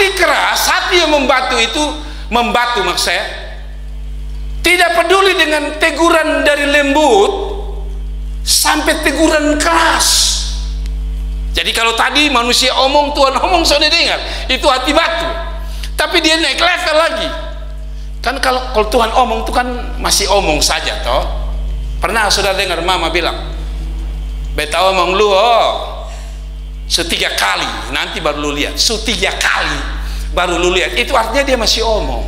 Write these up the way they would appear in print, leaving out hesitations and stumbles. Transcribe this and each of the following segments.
hati keras, hati yang membatu itu, membatu maksud saya, tidak peduli dengan teguran dari lembut sampai teguran keras. Jadi kalau tadi manusia omong, Tuhan omong sudah dengar, itu hati batu. Tapi dia naik level lagi. Kan kalau Tuhan omong itu kan masih omong saja toh. Pernah saudara dengar mama bilang, beta omong lu setiga kali, nanti baru lu lihat. Setiga kali baru lu lihat. Itu artinya dia masih omong.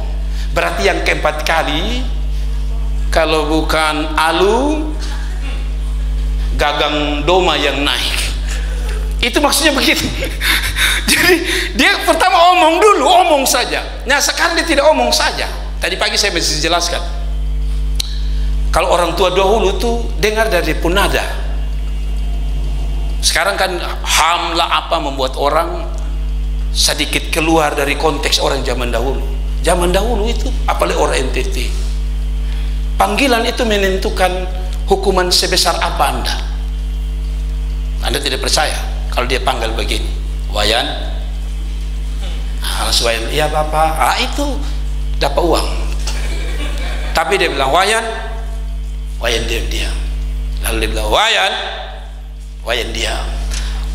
Berarti yang keempat kali, kalau bukan alu, gagang doma yang naik. Itu maksudnya begitu. Jadi dia pertama omong dulu, omong saja. Nah sekarang dia tidak omong saja. Tadi pagi saya mesti jelaskan, kalau orang tua dahulu tuh dengar dari punada. Sekarang kan hamlah apa membuat orang sedikit keluar dari konteks orang zaman dahulu. Zaman dahulu itu apalagi orang NTT, panggilan itu menentukan hukuman sebesar apa Anda. Anda tidak percaya kalau dia panggil begini, Wayan, langsung Wayan, iya Bapak, itu dapat uang. Tapi dia bilang Wayan, Wayan diam-diam. Lalu dia bilang Wayan, Wayan diam.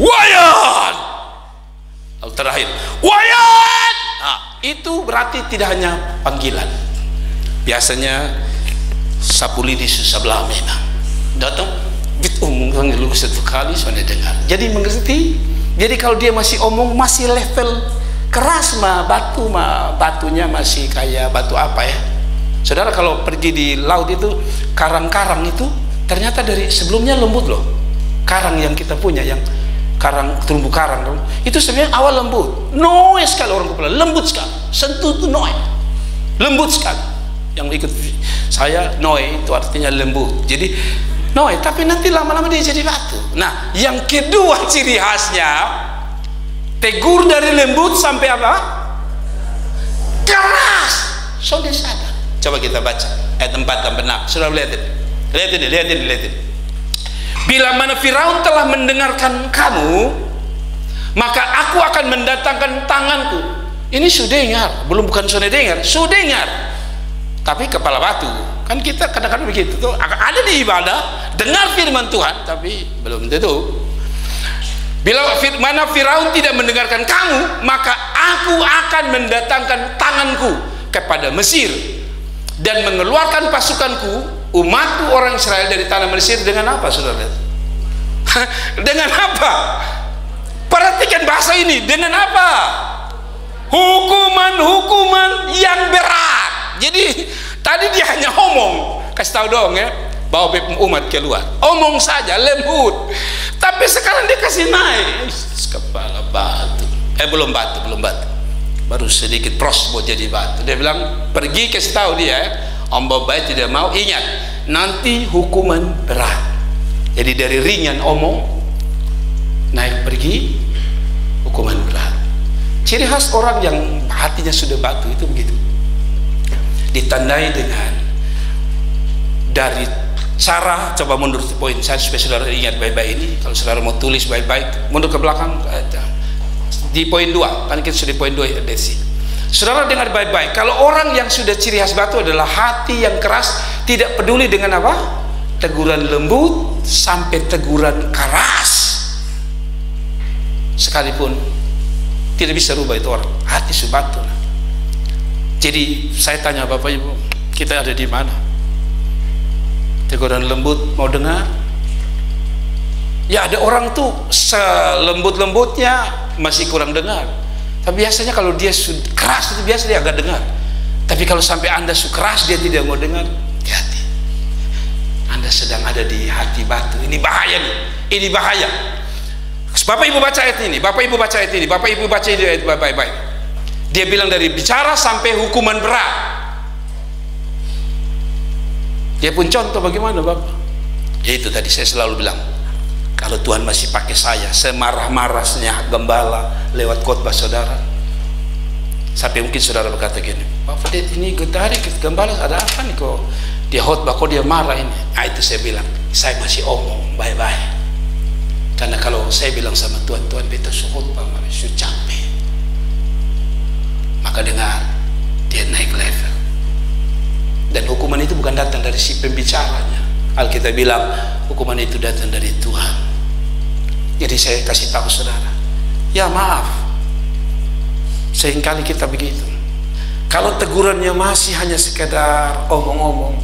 Wayan, lalu terakhir Wayan. Nah, itu berarti tidak hanya panggilan. Biasanya sapu lidi susah belah mena. Datang omong dulu satu kali sudah dengar. Jadi mengerti. Jadi kalau dia masih omong, masih level keras mah batunya masih kayak batu apa ya. Saudara kalau pergi di laut itu, karang-karang itu ternyata dari sebelumnya lembut loh. Karang yang kita punya, yang karang, terumbu karang itu sebenarnya awal lembut. Noise sekali orang kepala, lembut sekali. Sentuh itu noise, lembut sekali. Yang ikut saya noise itu artinya lembut. Jadi noise, tapi nanti lama-lama dia jadi batu. Nah, yang kedua ciri khasnya, tegur dari lembut sampai apa? Keras. Sudah sadar. Coba kita baca ayat 4 sampai 6. Sudah lihatin. Lihatin. Bila mana Firaun telah mendengarkan kamu, maka aku akan mendatangkan tanganku. Ini sudah dengar, bukan sudah dengar, sudah dengar. Tapi kepala batu. Kan kita kadang-kadang begitu tuh, ada di ibadah, dengar firman Tuhan, tapi belum tentu. Bila mana Firaun tidak mendengarkan kamu, maka aku akan mendatangkan tanganku kepada Mesir dan mengeluarkan pasukanku, umatku orang Israel dari tanah Mesir. Dengan apa saudara? Dengan apa? Perhatikan bahasa ini. Dengan apa? Hukuman yang berat. Jadi tadi dia hanya omong, kasih tahu dong ya, bawa umat keluar, omong saja lembut. Tapi sekarang dia kasih naik kepala batu. Belum batu, baru sedikit pros buat jadi batu. Dia bilang pergi, kasih tahu dia, Om Bobai tidak mau. Ingat, nanti hukuman berat. Jadi dari ringan omong naik pergi, hukuman berat. Ciri khas orang yang hatinya sudah batu itu begitu. Ditandai dengan dari cara, coba mundur poin saya supaya saudara ingat baik-baik ini. Kalau saudara mau tulis baik-baik, mundur ke belakang di poin 2, kan kita sudah di poin 2 ya Desi. Saudara dengar baik-baik, kalau orang yang sudah ciri khas batu adalah hati yang keras, tidak peduli dengan apa, teguran lembut sampai teguran keras, sekalipun tidak bisa rubah itu orang, hati subatu. Jadi saya tanya Bapak Ibu, kita ada di mana? Teguran lembut mau dengar? Ya ada orang tuh selembut-lembutnya masih kurang dengar. Tapi biasanya kalau dia keras itu biasa dia agak dengar. Tapi kalau sampai Anda keras dia tidak mau dengar, hati-hati. Anda sedang ada di hati batu. Ini bahaya nih. Ini bahaya. Bapak Ibu baca ayat ini. Bapak Ibu baca ayat ini. Bapak Ibu baca ini ayat baik-baik. Dia bilang dari bicara sampai hukuman berat. Dia pun contoh bagaimana Bapak. Ya itu tadi saya selalu bilang, kalau Tuhan masih pakai saya semarah-marahnya gembala lewat khotbah saudara, sampai mungkin saudara berkata gini, Pak Fadil ini getari gembala ada apa nih kok dia khotbah kok dia marah ini. Nah itu saya bilang, saya masih omong bye-bye. Karena kalau saya bilang sama Tuhan, Tuhan beta khotbah sudah capek. dengar, dia naik level. Dan hukuman itu bukan datang dari si pembicaranya. Alkitab bilang hukuman itu datang dari Tuhan. Jadi saya kasih tahu saudara, ya maaf, seringkali kita begitu. Kalau tegurannya masih hanya sekedar omong-omong,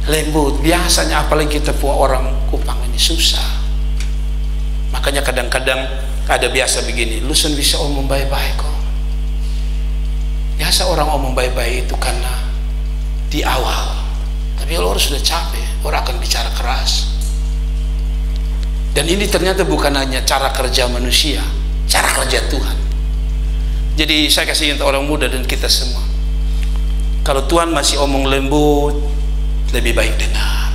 lembut, biasanya apalagi kita buat orang Kupang ini susah. Makanya kadang-kadang ada biasa begini, lu sun bisa omong baik-baik kok. Biasa orang omong baik-baik itu karena di awal, tapi kalau orang sudah capek, orang akan bicara keras. Dan ini ternyata bukan hanya cara kerja manusia, cara kerja Tuhan. Jadi saya kasih ingat orang muda dan kita semua, kalau Tuhan masih omong lembut, lebih baik dengar.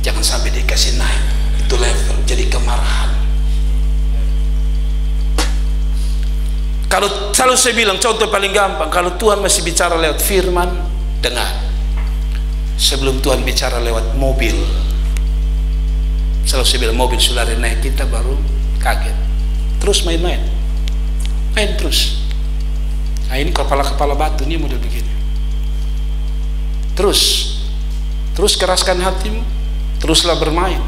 Jangan sampai dikasih naik itu level jadi kemarahan. Kalau selalu saya bilang, contoh paling gampang, kalau Tuhan masih bicara lewat firman, dengar. Sebelum Tuhan bicara lewat mobil, selalu saya bilang, mobil sudah naik, kita baru kaget. Terus main-main, main terus. Nah ini kepala-kepala batu, ini model begini. Terus keraskan hatimu, teruslah bermain.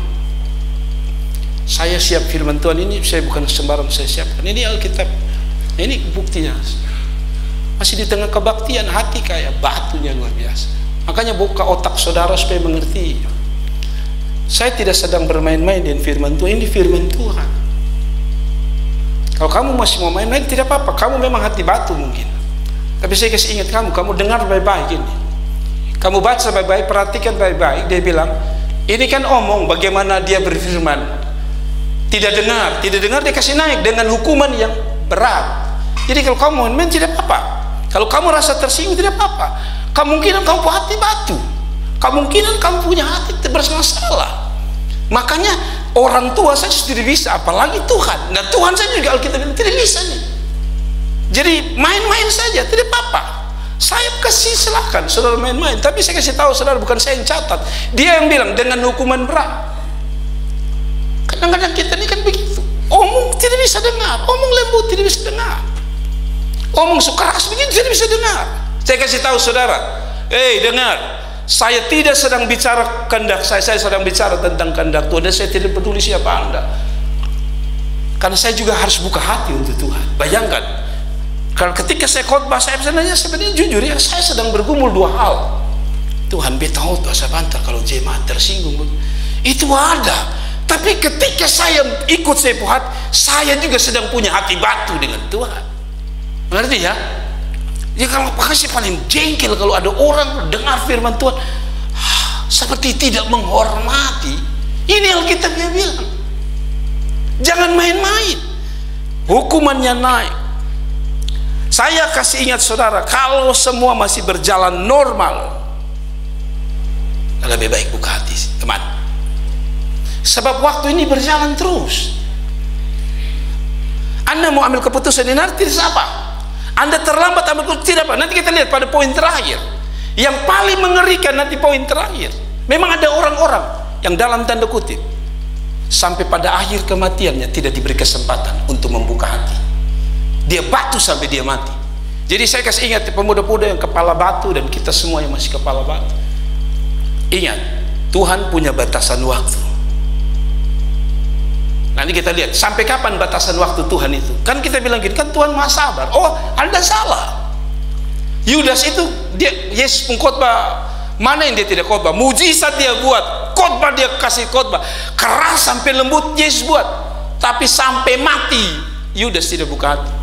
Saya siap firman Tuhan ini, saya bukan sembarang saya siapkan. Ini Alkitab, ini buktinya. Masih di tengah kebaktian, hati kayak batunya luar biasa. Makanya buka otak saudara supaya mengerti. Saya tidak sedang bermain-main dengan firman Tuhan, ini firman Tuhan. Kalau kamu masih mau main-main tidak apa-apa, kamu memang hati batu mungkin. Tapi saya kasih ingat kamu dengar baik-baik ini. Kamu baca baik-baik, perhatikan baik-baik. Dia bilang, ini kan omong bagaimana dia berfirman. Tidak dengar dia kasih naik dengan hukuman yang berat. Jadi kalau kamu main-main tidak apa-apa. Kalau kamu rasa tersinggung tidak apa-apa. Kemungkinan kamu punya hati batu. Kemungkinan kamu punya hati bermasalah. Makanya orang tua saya tidak bisa, apalagi Tuhan. Nah Tuhan saya juga Alkitab tidak bisa nih. Jadi main-main saja tidak apa-apa. Saya kasih silakan saudara main-main. Tapi saya kasih tahu saudara, bukan saya yang catat. Dia yang bilang dengan hukuman berat. Kadang-kadang kita ini kan begitu, omong tidak bisa dengar, omong lembut tidak bisa dengar, omong keras begini tidak bisa dengar. Saya kasih tahu saudara, dengar, saya tidak sedang bicara kehendak saya sedang bicara tentang kehendak Tuhan. Dan saya tidak peduli siapa anda, karena saya juga harus buka hati untuk Tuhan. Bayangkan kalau ketika saya khotbah, saya sebenarnya jujur ya, saya sedang bergumul dua hal. Tuhan betahu tuh saya bantar kalau jemaat tersinggung, itu ada. Tapi ketika saya ikut sepuhat, saya juga sedang punya hati batu dengan Tuhan. Mengerti ya? Ya kalau saya paling jengkel kalau ada orang dengar firman Tuhan seperti tidak menghormati. Ini Alkitabnya bilang, jangan main-main, hukumannya naik. Saya kasih ingat saudara, kalau semua masih berjalan normal, lebih baik buka hati teman. Sebab waktu ini berjalan terus. Anda mau ambil keputusan ini nanti apa? Anda terlambat ambil keputusan tidak apa? Nanti kita lihat pada poin terakhir. Yang paling mengerikan nanti poin terakhir. Memang ada orang-orang yang dalam tanda kutip sampai pada akhir kematiannya tidak diberi kesempatan untuk membuka hati. Dia batu sampai dia mati. Jadi saya kasih ingat pemuda-pemuda yang kepala batu dan kita semua yang masih kepala batu. Ingat, Tuhan punya batasan waktu. Nanti kita lihat sampai kapan batasan waktu Tuhan itu. Kan kita bilang gitu, kan Tuhan Maha Sabar. Oh, Anda salah. Yudas itu Yesus pengkhotbah, mana yang dia tidak khotbah? Mujizat dia buat, khotbah dia kasih khotbah, keras sampai lembut Yesus buat. Tapi sampai mati Yudas tidak buka hati.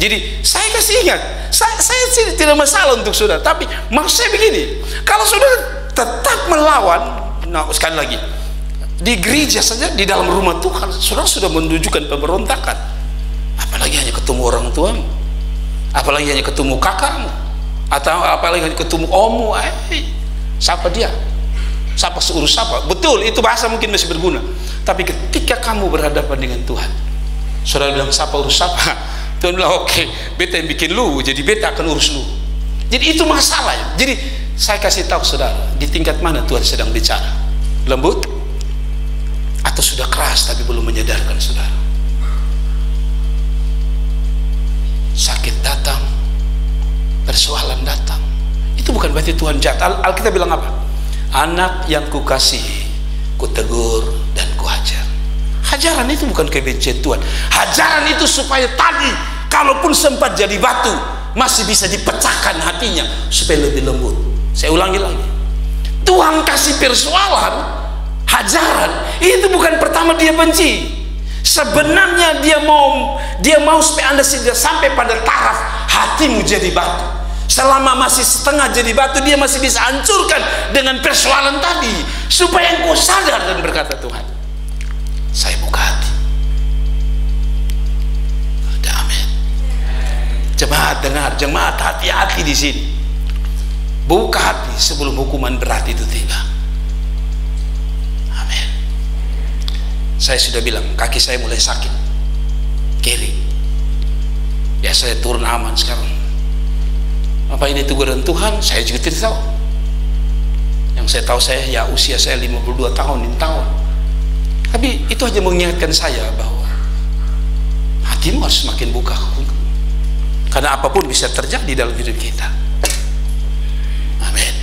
Jadi saya kasih ingat, saya tidak masalah untuk saudara, tapi maksud saya begini, kalau saudara tetap melawan, nah sekali lagi, di gereja saja, di dalam rumah Tuhan, saudara sudah menunjukkan pemberontakan. Apalagi hanya ketemu orang tuamu, apalagi hanya ketemu kakakmu, atau apalagi hanya ketemu ommu. Siapa dia? Siapa seurus siapa? Betul, itu bahasa mungkin masih berguna. Tapi ketika kamu berhadapan dengan Tuhan, saudara bilang siapa urus siapa? Tuhan bilang oke, beta yang bikin lu, jadi beta akan urus lu. Jadi itu masalah. Jadi saya kasih tahu saudara, di tingkat mana Tuhan sedang bicara? Lembut atau sudah keras tapi belum menyadarkan saudara? Sakit datang, persoalan datang, itu bukan berarti Tuhan jahat. Alkitab bilang apa? Anak yang kukasihi, kutegur dan kuhajar. Hajaran itu bukan kebencian Tuhan. Hajaran itu supaya tadi, kalaupun sempat jadi batu, masih bisa dipecahkan hatinya supaya lebih lembut. Saya ulangi lagi, Tuhan kasih persoalan, hajaran itu bukan pertama dia benci. Sebenarnya dia mau supaya Anda sampai pada taraf hatimu jadi batu. Selama masih setengah jadi batu, dia masih bisa hancurkan dengan persoalan tadi, supaya engkau sadar dan berkata, Tuhan, saya buka hati. Ada amin. Jemaat dengar, jemaat hati-hati di sini. Buka hati sebelum hukuman berat itu tiba. Amin. Saya sudah bilang, kaki saya mulai sakit, kiri. Ya saya turun aman sekarang. Apa ini teguran Tuhan? Saya juga tidak tahu. Yang saya tahu, usia saya 52 tahun ini tahun. Tapi itu hanya mengingatkan saya bahwa hatimu harus semakin buka, karena apapun bisa terjadi dalam hidup kita. Amin.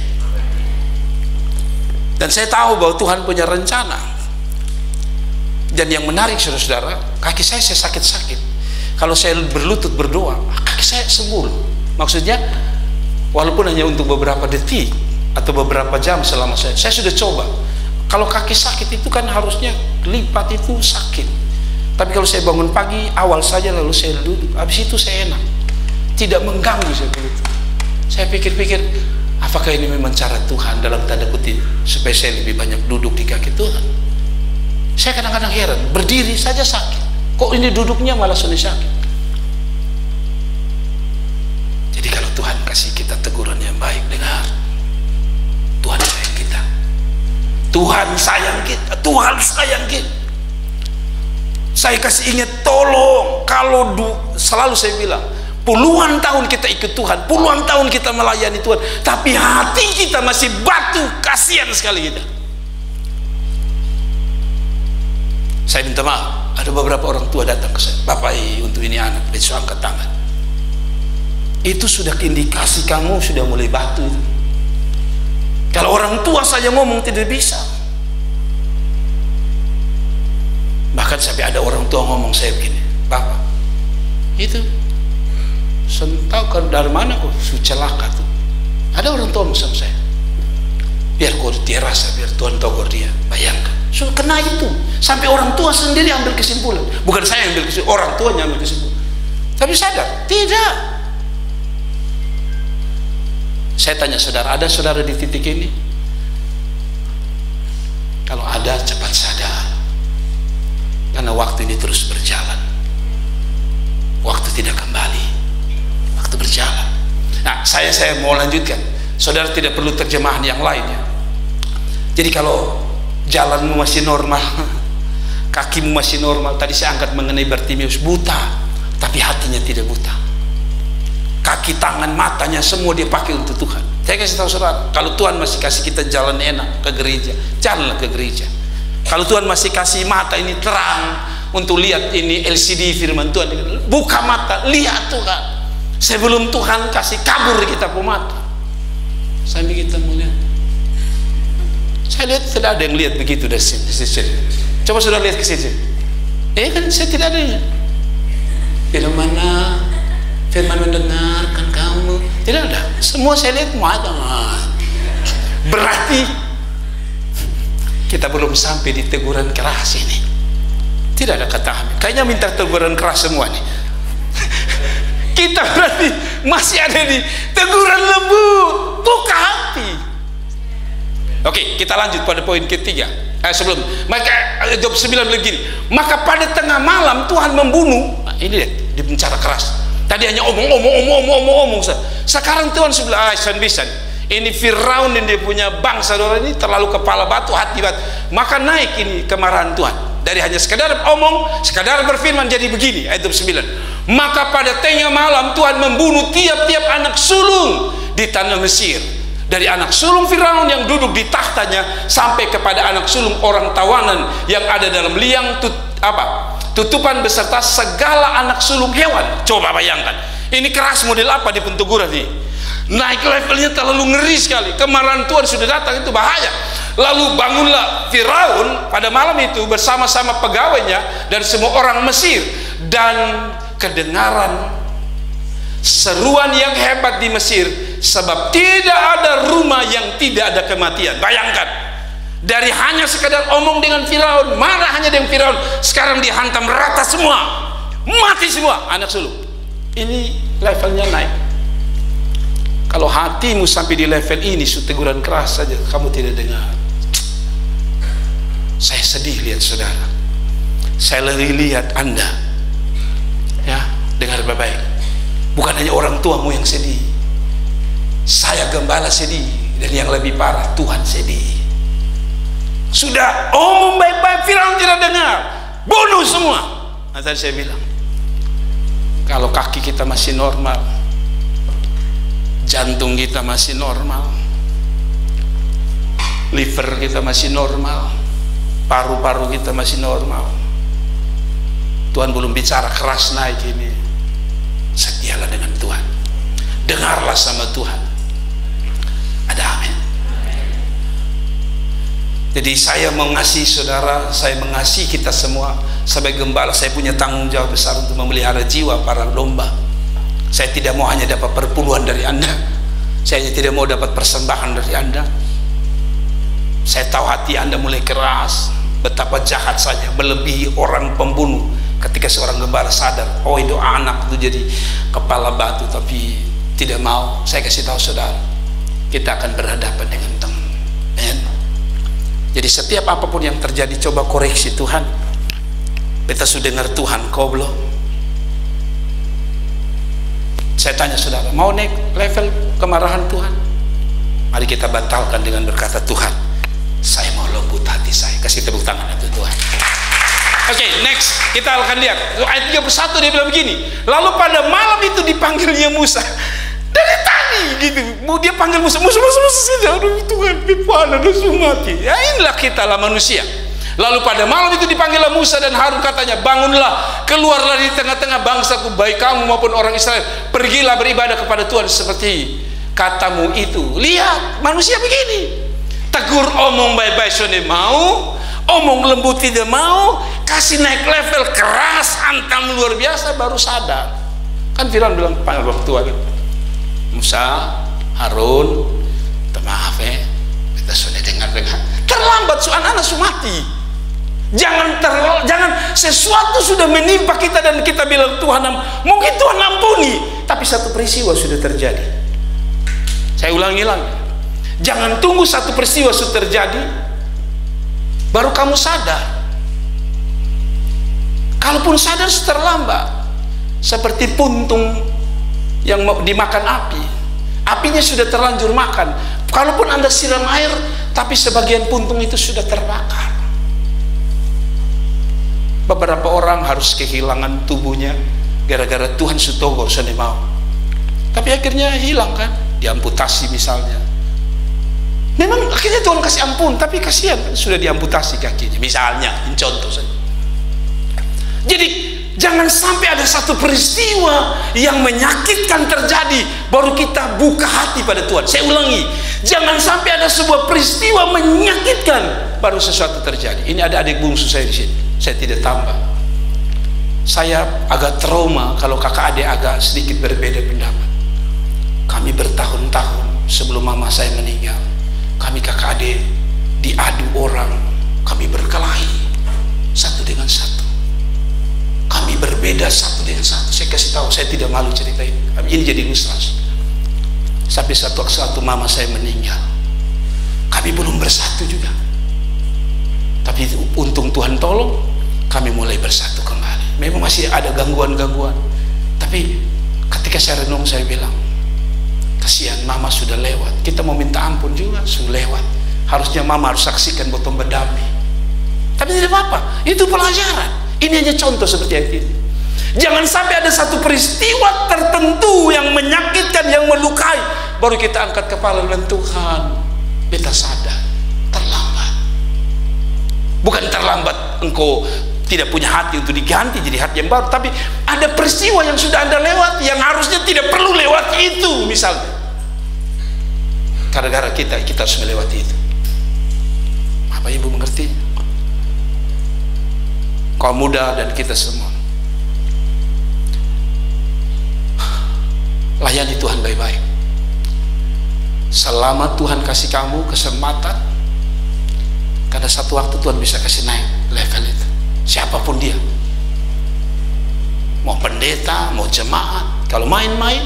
Dan saya tahu bahwa Tuhan punya rencana. Dan yang menarik, saudara-saudara, kaki saya sakit-sakit. Kalau saya berlutut berdoa, kaki saya sembuh. Maksudnya, walaupun hanya untuk beberapa detik atau beberapa jam selama saya sudah coba. Kalau kaki sakit itu kan harusnya lipat itu sakit. Tapi kalau saya bangun pagi, awal saja lalu saya duduk, habis itu saya enak, tidak mengganggu saya begitu. Saya pikir-pikir, apakah ini memang cara Tuhan dalam tanda kutip supaya saya lebih banyak duduk di kaki Tuhan? Saya kadang-kadang heran, berdiri saja sakit, kok ini duduknya malah sudah sakit. Jadi kalau Tuhan kasih kita teguran yang baik, dengar, Tuhan sayang kita, Tuhan sayang kita, Tuhan sayang kita. Saya kasih ingat, tolong, kalau selalu saya bilang, puluhan tahun kita ikut Tuhan, puluhan tahun kita melayani Tuhan, tapi hati kita masih batu, kasihan sekali kita. Saya minta maaf, ada beberapa orang tua datang ke saya, Bapak, untuk ini anak, besok angkat tangan. Itu sudah indikasi kamu sudah mulai batu. Kalau orang tua saja ngomong tidak bisa. Bahkan sampai ada orang tua ngomong saya begini, Bapak, itu tahu kan dari mana kok celaka tuh? Ada orang tua sama saya, biar kau dia rasa, biar Tuhan tahu dia. Bayangkan, so, kena itu sampai orang tua sendiri ambil kesimpulan, bukan saya ambil kesimpulan, orang tuanya ambil kesimpulan. Tapi sadar tidak. Saya tanya saudara, ada saudara di titik ini? Kalau ada, cepat sadar, karena waktu ini terus berjalan. Waktu tidak kembali, waktu berjalan. Nah, saya mau lanjutkan. Saudara tidak perlu terjemahan yang lainnya. Jadi kalau jalanmu masih normal, kakimu masih normal, tadi saya angkat mengenai Bartimeus, buta, tapi hatinya tidak buta. Kaki, tangan, matanya semua dia pakai untuk Tuhan. Saya kasih tahu saudara, kalau Tuhan masih kasih kita jalan enak ke gereja, jalanlah ke gereja. Kalau Tuhan masih kasih mata ini terang untuk lihat ini LCD firman Tuhan, buka mata, lihat Tuhan. Sebelum Tuhan kasih kabur kita ke mata. Sampai kita melihat, saya lihat tidak ada yang lihat begitu dari sini. Coba saudara lihat ke sini. Kan saya tidak ada. Firman mana? Firman mendengarkan kamu, tidak ada. Semua saya lihat mata. Berarti kita belum sampai di teguran keras ini. Tidak ada kata amin. Kayaknya minta teguran keras semua nih. Kita berarti masih ada di teguran lembut, buka hati. Oke, kita lanjut pada poin ketiga. Sebelum maka Job 9 begini, maka pada tengah malam Tuhan membunuh. Nah, ini lihat, dia bicara keras. Tadi hanya omong. Sekarang Tuhan sebelah san-bisan. Ini Firaun dan dia punya bangsa orang ini terlalu kepala batu, hati batu. Maka naik ini kemarahan Tuhan. Dari hanya sekadar omong, sekadar berfirman jadi begini. Ayat 9. Maka pada tengah malam Tuhan membunuh tiap-tiap anak sulung di tanah Mesir. Dari anak sulung Firaun yang duduk di tahtanya sampai kepada anak sulung orang tawanan yang ada dalam liang tutupan beserta segala anak sulung hewan. Coba bayangkan, ini keras model apa di penteguran ini? naik levelnya terlalu ngeri sekali. Kemarahan Tuhan sudah datang, itu bahaya. Lalu bangunlah Firaun pada malam itu bersama-sama pegawainya dan semua orang Mesir, dan kedengaran seruan yang hebat di Mesir, sebab tidak ada rumah yang tidak ada kematian. Bayangkan, dari hanya sekadar omong dengan Firaun, marah hanya dengan Firaun, sekarang dihantam rata semua, mati semua anak sulung. Ini levelnya naik. Kalau hatimu sampai di level ini, teguran keras saja kamu tidak dengar. Saya sedih lihat saudara, saya lebih lihat Anda, ya, dengar baik-baik. Bukan hanya orang tuamu yang sedih, saya gembala sedih, dan yang lebih parah Tuhan sedih. Sudah omong baik-baik, Firaun tidak dengar, bunuh semua. Nah, tadi saya bilang, kalau kaki kita masih normal, jantung kita masih normal, liver kita masih normal, paru-paru kita masih normal, Tuhan belum bicara keras naik ini, setialah dengan Tuhan, dengarlah sama Tuhan. Ada amin. Jadi saya mengasihi saudara, saya mengasihi kita semua. Sebagai gembala saya punya tanggung jawab besar untuk memelihara jiwa para domba. Saya tidak mau hanya dapat perpuluhan dari Anda, saya hanya tidak mau dapat persembahan dari Anda. Saya tahu hati Anda mulai keras, betapa jahat saja, melebihi orang pembunuh. Ketika seorang gembala sadar, oh itu anak itu jadi kepala batu, tapi tidak mau. Saya kasih tahu saudara, kita akan berhadapan dengan Tuhan. Jadi setiap apapun yang terjadi, coba koreksi Tuhan. Kita sudah dengar Tuhan, kau belum? Saya tanya saudara, mau naik level kemarahan Tuhan? Mari kita batalkan dengan berkata, Tuhan, saya mau lembut hati saya. Kasih tepuk tangan untuk Tuhan. Oke, next kita akan lihat ayat 31, dia bilang begini, lalu pada malam itu dipanggilnya Musa dari tadi gitu. Mau dia panggil Musa saja. Aduh Tuhan, Bipana dan Sumati. Ya inilah kita lah manusia. Lalu pada malam itu dipanggillah Musa dan Harun, katanya, bangunlah, keluarlah di tengah-tengah bangsaku, baik kamu maupun orang Israel, pergilah beribadah kepada Tuhan seperti katamu itu. Lihat manusia begini, tegur omong baik-baik sudah mau, omong lembut tidak mau, kasih naik level keras, hantam luar biasa, baru sadar. Kan Firaun bilang, panggil waktu Tuhan, Musa, Harun, maaf kita sudah dengar-dengar, terlambat, anak-anak mati. Jangan sesuatu sudah menimpa kita dan kita bilang Tuhan, mungkin Tuhan ampuni, tapi satu peristiwa sudah terjadi. Saya ulangi lagi, jangan tunggu satu peristiwa sudah terjadi baru kamu sadar. Kalaupun sadar terlambat, seperti puntung yang dimakan api, apinya sudah terlanjur makan. Kalaupun Anda siram air, tapi sebagian puntung itu sudah terbakar. Beberapa orang harus kehilangan tubuhnya gara-gara Tuhan sutogor sudah mau, tapi akhirnya hilang kan, diamputasi misalnya. Memang akhirnya Tuhan kasih ampun, tapi kasihan sudah diamputasi kakinya misalnya, ini contoh saja. Jadi jangan sampai ada satu peristiwa yang menyakitkan terjadi baru kita buka hati pada Tuhan. Saya ulangi, jangan sampai ada sebuah peristiwa menyakitkan baru sesuatu terjadi. Ini ada adik bungsu saya di sini, saya tidak tambah. Saya agak trauma kalau kakak adik agak sedikit berbeda pendapat. Kami bertahun-tahun sebelum mama saya meninggal, kami kakak adik diadu orang, kami berkelahi satu dengan satu. Kami berbeda satu dengan satu. Saya kasih tahu, saya tidak malu ceritain. Ini jadi ilustrasi. Sampai satu mama saya meninggal, kami belum bersatu juga. Tapi untung Tuhan tolong, kami mulai bersatu kembali. Memang masih ada gangguan-gangguan, tapi ketika saya renung, saya bilang, kasihan mama sudah lewat. Kita mau minta ampun juga, sudah lewat. Harusnya mama harus saksikan botol berdamai. Tapi tidak apa-apa, itu pelajaran. Ini hanya contoh seperti ini. Jangan sampai ada satu peristiwa tertentu yang menyakitkan, yang melukai, baru kita angkat kepala dan Tuhan, kita sadar terlambat. Bukan terlambat engkau tidak punya hati untuk diganti jadi hati yang baru, tapi ada peristiwa yang sudah Anda lewat yang harusnya tidak perlu lewat itu. Misalnya gara-gara kita harus melewati itu. Bapak Ibu mengerti? Kaum muda dan kita semua, layani Tuhan baik-baik. Selama Tuhan kasih kamu kesempatan, karena satu waktu Tuhan bisa kasih naik level itu, siapapun dia, mau pendeta, mau jemaat. Kalau main-main